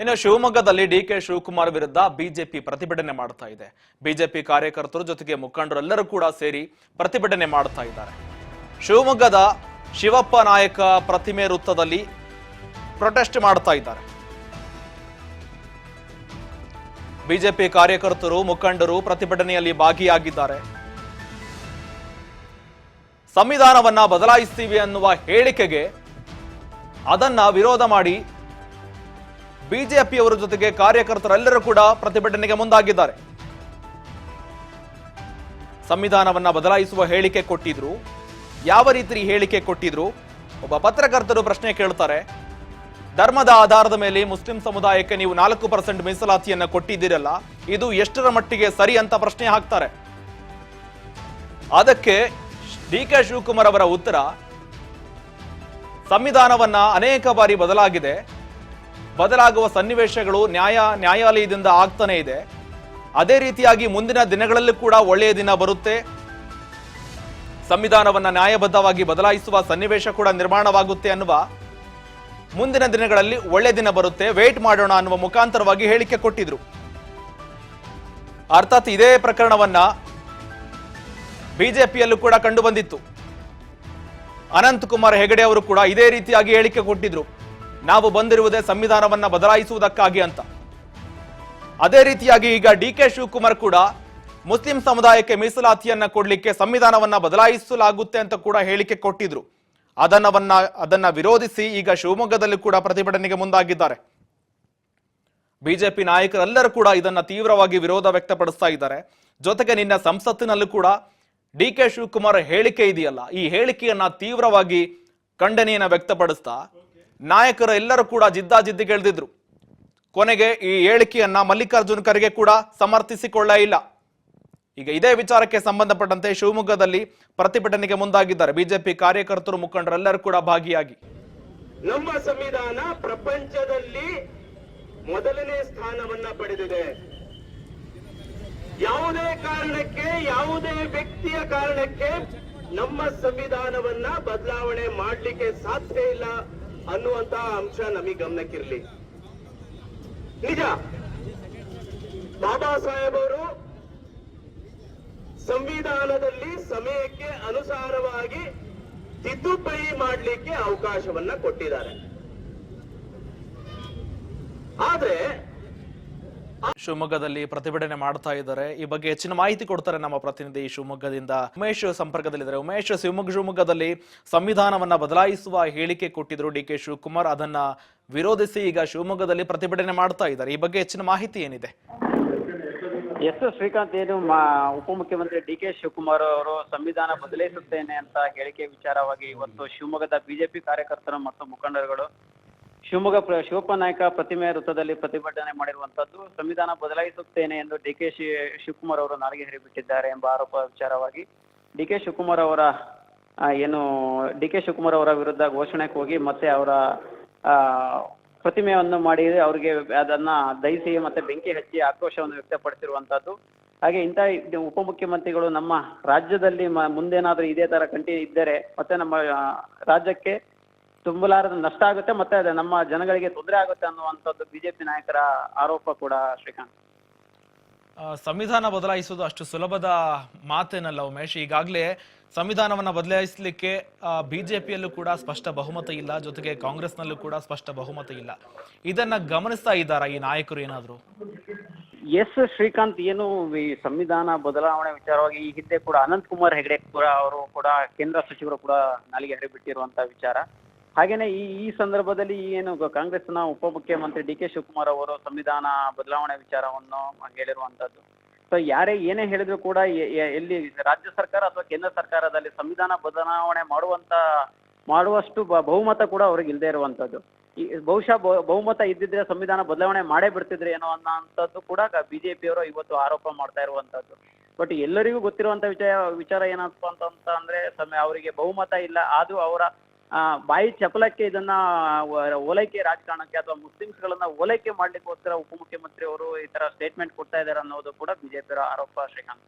ಇನ್ನು ಶಿವಮೊಗ್ಗದಲ್ಲಿ ಡಿಕೆ ಶಿವಕುಮಾರ್ ವಿರುದ್ಧ ಬಿಜೆಪಿ ಪ್ರತಿಭಟನೆ ಮಾಡ್ತಾ ಇದೆ. ಬಿಜೆಪಿ ಕಾರ್ಯಕರ್ತರು ಜೊತೆಗೆ ಮುಖಂಡರೆಲ್ಲರೂ ಕೂಡ ಸೇರಿ ಪ್ರತಿಭಟನೆ ಮಾಡ್ತಾ ಇದ್ದಾರೆ. ಶಿವಮೊಗ್ಗದ ಶಿವಪ್ಪ ನಾಯಕ ಪ್ರತಿಮೆ ವೃತ್ತದಲ್ಲಿ ಪ್ರೊಟೆಸ್ಟ್ ಮಾಡ್ತಾ ಇದ್ದಾರೆ. ಬಿಜೆಪಿ ಕಾರ್ಯಕರ್ತರು ಮುಖಂಡರು ಪ್ರತಿಭಟನೆಯಲ್ಲಿ ಭಾಗಿಯಾಗಿದ್ದಾರೆ. ಸಂವಿಧಾನವನ್ನ ಬದಲಾಯಿಸ್ತೀವಿ ಅನ್ನುವ ಹೇಳಿಕೆಗೆ ಅದನ್ನ ವಿರೋಧ ಮಾಡಿ ಬಿಜೆಪಿಯವರ ಜೊತೆಗೆ ಕಾರ್ಯಕರ್ತರೆಲ್ಲರೂ ಕೂಡ ಪ್ರತಿಭಟನೆಗೆ ಮುಂದಾಗಿದ್ದಾರೆ. ಸಂವಿಧಾನವನ್ನ ಬದಲಾಯಿಸುವ ಹೇಳಿಕೆ ಕೊಟ್ಟಿದ್ರು. ಯಾವ ರೀತಿ ಹೇಳಿಕೆ ಕೊಟ್ಟಿದ್ರು? ಒಬ್ಬ ಪತ್ರಕರ್ತರು ಪ್ರಶ್ನೆ ಕೇಳ್ತಾರೆ. ಧರ್ಮದ ಆಧಾರದ ಮೇಲೆ ಮುಸ್ಲಿಂ ಸಮುದಾಯಕ್ಕೆ ನೀವು 4% ಮೀಸಲಾತಿಯನ್ನ ಕೊಟ್ಟಿದ್ದೀರಲ್ಲ, ಇದು ಎಷ್ಟರ ಮಟ್ಟಿಗೆ ಸರಿ ಅಂತ ಪ್ರಶ್ನೆ ಹಾಕ್ತಾರೆ. ಅದಕ್ಕೆ ಡಿಕೆ ಶಿವಕುಮಾರ್ ಅವರ ಉತ್ತರ, ಸಂವಿಧಾನವನ್ನ ಅನೇಕ ಬಾರಿ ಬದಲಾಗಿದೆ, ಬದಲಾಗುವ ಸನ್ನಿವೇಶಗಳು ನ್ಯಾಯಾಲಯದಿಂದ ಆಗ್ತಾನೆ ಇದೆ. ಅದೇ ರೀತಿಯಾಗಿ ಮುಂದಿನ ದಿನಗಳಲ್ಲೂ ಕೂಡ ಒಳ್ಳೆಯ ದಿನ ಬರುತ್ತೆ. ಸಂವಿಧಾನವನ್ನ ನ್ಯಾಯಬದ್ಧವಾಗಿ ಬದಲಾಯಿಸುವ ಸನ್ನಿವೇಶ ಕೂಡ ನಿರ್ಮಾಣವಾಗುತ್ತೆ ಅನ್ನುವ ಮುಂದಿನ ದಿನಗಳಲ್ಲಿ ಒಳ್ಳೆ ದಿನ ಬರುತ್ತೆ, ವೇಟ್ ಮಾಡೋಣ ಅನ್ನುವ ಮುಖಾಂತರವಾಗಿ ಹೇಳಿಕೆ ಕೊಟ್ಟಿದ್ರು. ಅರ್ಥಾತ್ ಇದೇ ಪ್ರಕರಣವನ್ನ ಬಿಜೆಪಿಯಲ್ಲೂ ಕೂಡ ಕಂಡು ಬಂದಿತ್ತು. ಅನಂತಕುಮಾರ್ ಹೆಗಡೆ ಅವರು ಕೂಡ ಇದೇ ರೀತಿಯಾಗಿ ಹೇಳಿಕೆ ಕೊಟ್ಟಿದ್ರು. ನಾವು ಬಂದಿರುವುದೇ ಸಂವಿಧಾನವನ್ನ ಬದಲಾಯಿಸುವುದಕ್ಕಾಗಿ ಅಂತ. ಅದೇ ರೀತಿಯಾಗಿ ಈಗ ಡಿಕೆ ಶಿವಕುಮಾರ್ ಕೂಡ ಮುಸ್ಲಿಂ ಸಮುದಾಯಕ್ಕೆ ಮೀಸಲಾತಿಯನ್ನ ಕೊಡ್ಲಿಕ್ಕೆ ಸಂವಿಧಾನವನ್ನ ಬದಲಾಯಿಸಲಾಗುತ್ತೆ ಅಂತ ಕೂಡ ಹೇಳಿಕೆ ಕೊಟ್ಟಿದ್ರು. ಅದನ್ನ ವಿರೋಧಿಸಿ ಈಗ ಶಿವಮೊಗ್ಗದಲ್ಲಿ ಕೂಡ ಪ್ರತಿಭಟನೆಗೆ ಮುಂದಾಗಿದ್ದಾರೆ. ಬಿಜೆಪಿ ನಾಯಕರೆಲ್ಲರೂ ಕೂಡ ಇದನ್ನ ತೀವ್ರವಾಗಿ ವಿರೋಧ ವ್ಯಕ್ತಪಡಿಸ್ತಾ ಇದ್ದಾರೆ. ಜೊತೆಗೆ ನಿನ್ನ ಸಂಸತ್ತಿನಲ್ಲೂ ಕೂಡ ಡಿಕೆ ಶಿವಕುಮಾರ್ ಹೇಳಿಕೆ ಇದೆಯಲ್ಲ, ಈ ಹೇಳಿಕೆಯನ್ನ ತೀವ್ರವಾಗಿ ಖಂಡನೆಯನ್ನ ವ್ಯಕ್ತಪಡಿಸ್ತಾ ನಾಯಕರು ಎಲ್ಲರೂ ಕೂಡ ಜಿದ್ದಾಜಿದ್ದಿಗೆಳೆದಿದ್ರು. ಕೊನೆಗೆ ಈ ಹೇಳಿಕೆಯನ್ನ ಮಲ್ಲಿಕಾರ್ಜುನ್ ಖರ್ಗೆ ಕೂಡ ಸಮರ್ಥಿಸಿಕೊಳ್ಳ ಇಲ್ಲ. ಈಗ ಇದೇ ವಿಚಾರಕ್ಕೆ ಸಂಬಂಧಪಟ್ಟಂತೆ ಶಿವಮೊಗ್ಗದಲ್ಲಿ ಪ್ರತಿಭಟನೆಗೆ ಮುಂದಾಗಿದ್ದಾರೆ ಬಿಜೆಪಿ ಕಾರ್ಯಕರ್ತರು ಮುಖಂಡರೆಲ್ಲರೂ ಕೂಡ ಭಾಗಿಯಾಗಿ. ನಮ್ಮ ಸಂವಿಧಾನ ಪ್ರಪಂಚದಲ್ಲಿ ಮೊದಲನೇ ಸ್ಥಾನವನ್ನ ಪಡೆದಿದೆ. ಯಾವುದೇ ಕಾರಣಕ್ಕೆ, ಯಾವುದೇ ವ್ಯಕ್ತಿಯ ಕಾರಣಕ್ಕೆ ನಮ್ಮ ಸಂವಿಧಾನವನ್ನ ಬದಲಾವಣೆ ಮಾಡಲಿಕ್ಕೆ ಸಾಧ್ಯ ಇಲ್ಲ ಅನ್ನುವಂತಹ ಅಂಶ ನಮಗೆ ಗಮನಕ್ಕಿರಲಿ. ನಿಜ, ಬಾಬಾ ಸಾಹೇಬ್ ಅವರು ಸಂವಿಧಾನದಲ್ಲಿ ಸಮಯಕ್ಕೆ ಅನುಸಾರವಾಗಿ ತಿದ್ದುಪಡಿ ಮಾಡಲಿಕ್ಕೆ ಅವಕಾಶವನ್ನ ಕೊಟ್ಟಿದ್ದಾರೆ. ಆದ್ರೆ ಶಿವಮೊಗ್ಗದಲ್ಲಿ ಪ್ರತಿಭಟನೆ ಮಾಡ್ತಾ ಇದ್ದಾರೆ. ಈ ಬಗ್ಗೆ ಹೆಚ್ಚಿನ ಮಾಹಿತಿ ಕೊಡ್ತಾರೆ ನಮ್ಮ ಪ್ರತಿನಿಧಿ ಶಿವಮೊಗ್ಗದಿಂದ ಉಮೇಶ್ ಸಂಪರ್ಕದಲ್ಲಿದ್ದಾರೆ. ಉಮೇಶ್, ಶಿವಮೊಗ್ಗದಲ್ಲಿ ಸಂವಿಧಾನವನ್ನ ಬದಲಾಯಿಸುವ ಹೇಳಿಕೆ ಕೊಟ್ಟಿದ್ರು ಡಿಕೆ ಶಿವಕುಮಾರ್, ಅದನ್ನ ವಿರೋಧಿಸಿ ಈಗ ಶಿವಮೊಗ್ಗದಲ್ಲಿ ಪ್ರತಿಭಟನೆ ಮಾಡ್ತಾ ಇದ್ದಾರೆ. ಈ ಬಗ್ಗೆ ಹೆಚ್ಚಿನ ಮಾಹಿತಿ ಏನಿದೆ? ಎಸ್ ಶ್ರೀಕಾಂತ್, ಏನು ಉಪಮುಖ್ಯಮಂತ್ರಿ ಡಿಕೆ ಶಿವಕುಮಾರ್ ಅವರು ಸಂವಿಧಾನ ಬದಲಾಯಿಸುತ್ತೇನೆ ಅಂತ ಹೇಳಿಕೆ ವಿಚಾರವಾಗಿ ಇವತ್ತು ಶಿವಮೊಗ್ಗದ ಬಿಜೆಪಿ ಕಾರ್ಯಕರ್ತರು ಮತ್ತು ಮುಖಂಡರುಗಳು ಶಿವಪ್ಪ ನಾಯಕ ಪ್ರತಿಮೆ ವೃತ್ತದಲ್ಲಿ ಪ್ರತಿಭಟನೆ ಮಾಡಿರುವಂತದ್ದು. ಸಂವಿಧಾನ ಬದಲಾಯಿಸುತ್ತೇನೆ ಎಂದು ಡಿಕೆ ಶಿವಕುಮಾರ್ ಅವರು ನಾಲಿಗೆ ಹರಿಬಿಟ್ಟಿದ್ದಾರೆ ಎಂಬ ಆರೋಪ ವಿಚಾರವಾಗಿ ಡಿಕೆ ಶಿವಕುಮಾರ್ ಅವರ ವಿರುದ್ಧ ಘೋಷಣೆಗೆ ಹೋಗಿ ಮತ್ತೆ ಅವರ ಪ್ರತಿಮೆಯನ್ನು ಮಾಡಿ ಅವರಿಗೆ ಅದನ್ನ ದಹಿಸಿ ಮತ್ತೆ ಬೆಂಕಿ ಹಚ್ಚಿ ಆಕ್ರೋಶವನ್ನು ವ್ಯಕ್ತಪಡಿಸಿರುವಂತದ್ದು. ಹಾಗೆ ಇಂಥ ಉಪಮುಖ್ಯಮಂತ್ರಿಗಳು ನಮ್ಮ ರಾಜ್ಯದಲ್ಲಿ ಮುಂದೇನಾದ್ರೂ ಇದೇ ತರ ಕಂಟಿನ್ಯೂ ಇದ್ದರೆ ಮತ್ತೆ ನಮ್ಮ ರಾಜ್ಯಕ್ಕೆ ತುಂಬಲಾರದ ನಷ್ಟ ಆಗುತ್ತೆ, ಮತ್ತೆ ನಮ್ಮ ಜನಗಳಿಗೆ ತೊಂದರೆ ಆಗುತ್ತೆ ಅನ್ನುವಂಥದ್ದು ಬಿಜೆಪಿ ನಾಯಕರ ಆರೋಪ ಕೂಡ. ಶ್ರೀಕಾಂತ್, ಸಂವಿಧಾನ ಬದಲಾಯಿಸುವುದು ಅಷ್ಟು ಸುಲಭದ ಮಾತೇನಲ್ಲ ಉಮೇಶ್. ಈಗಾಗಲೇ ಸಂವಿಧಾನವನ್ನ ಬದಲಾಯಿಸಲಿಕ್ಕೆ ಬಿಜೆಪಿಯಲ್ಲೂ ಕೂಡ ಸ್ಪಷ್ಟ ಬಹುಮತ ಇಲ್ಲ, ಜೊತೆಗೆ ಕಾಂಗ್ರೆಸ್ನಲ್ಲೂ ಕೂಡ ಸ್ಪಷ್ಟ ಬಹುಮತ ಇಲ್ಲ. ಇದನ್ನ ಗಮನಿಸ್ತಾ ಇದ್ದಾರಾ ಈ ನಾಯಕರು ಏನಾದ್ರು? ಎಸ್ ಶ್ರೀಕಾಂತ್, ಏನು ಈ ಸಂವಿಧಾನ ಬದಲಾವಣೆ ವಿಚಾರವಾಗಿ ಈ ಹಿಂದೆ ಕೂಡ ಅನಂತಕುಮಾರ್ ಹೆಗಡೆ ಕೂಡ ಅವರು ಕೂಡ ಕೇಂದ್ರ ಸಚಿವರು ಕೂಡ ನಾಲಿಗೆ ಹರಿಬಿಟ್ಟಿರುವಂತಹ ವಿಚಾರ. ಹಾಗೇನೆ ಈ ಸಂದರ್ಭದಲ್ಲಿ ಏನು ಕಾಂಗ್ರೆಸ್ನ ಉಪಮುಖ್ಯಮಂತ್ರಿ ಡಿಕೆ ಶಿವಕುಮಾರ್ ಅವರು ಸಂವಿಧಾನ ಬದಲಾವಣೆ ವಿಚಾರವನ್ನು ಹೇಳಿರುವಂತದ್ದು. ಸೊ ಯಾರೇ ಏನೇ ಹೇಳಿದ್ರು ಕೂಡ ಎಲ್ಲಿ ರಾಜ್ಯ ಸರ್ಕಾರ ಅಥವಾ ಕೇಂದ್ರ ಸರ್ಕಾರದಲ್ಲಿ ಸಂವಿಧಾನ ಬದಲಾವಣೆ ಮಾಡುವಷ್ಟು ಬಹುಮತ ಕೂಡ ಅವ್ರಿಗೆ ಇಲ್ಲದೆ ಇರುವಂತದ್ದು. ಬಹುಶಃ ಬಹುಮತ ಇದ್ದಿದ್ರೆ ಸಂವಿಧಾನ ಬದಲಾವಣೆ ಮಾಡೇ ಬಿಡ್ತಿದ್ರೆ ಏನೋ ಅನ್ನೋಂಥದ್ದು ಕೂಡ ಬಿಜೆಪಿಯವರು ಇವತ್ತು ಆರೋಪ ಮಾಡ್ತಾ ಇರುವಂತದ್ದು. ಬಟ್ ಎಲ್ಲರಿಗೂ ಗೊತ್ತಿರುವಂತ ವಿಚಾರ ಏನಪ್ಪ ಅಂತ ಅಂದ್ರೆ ಅವರಿಗೆ ಬಹುಮತ ಇಲ್ಲ, ಅದು ಅವರ ಬಾಯಿ ಚಪಲಕ್ಕೆ ಇದನ್ನ ಓಲೈಕೆ ರಾಜಕಾರಣಕ್ಕೆ ಅಥವಾ ಮುಸ್ಲಿಮ್ಸ್ಗಳನ್ನ ಓಲೈಕೆ ಮಾಡ್ಲಿಕ್ಕೋಸ್ಕರ ಉಪಮುಖ್ಯಮಂತ್ರಿ ಅವರು ಈ ತರ ಸ್ಟೇಟ್ಮೆಂಟ್ ಕೊಡ್ತಾ ಇದ್ದಾರೆ ಅನ್ನೋದು ಕೂಡ ಬಿಜೆಪಿಯವರ ಆರೋಪ. ಶ್ರೀಕಾಂತ್.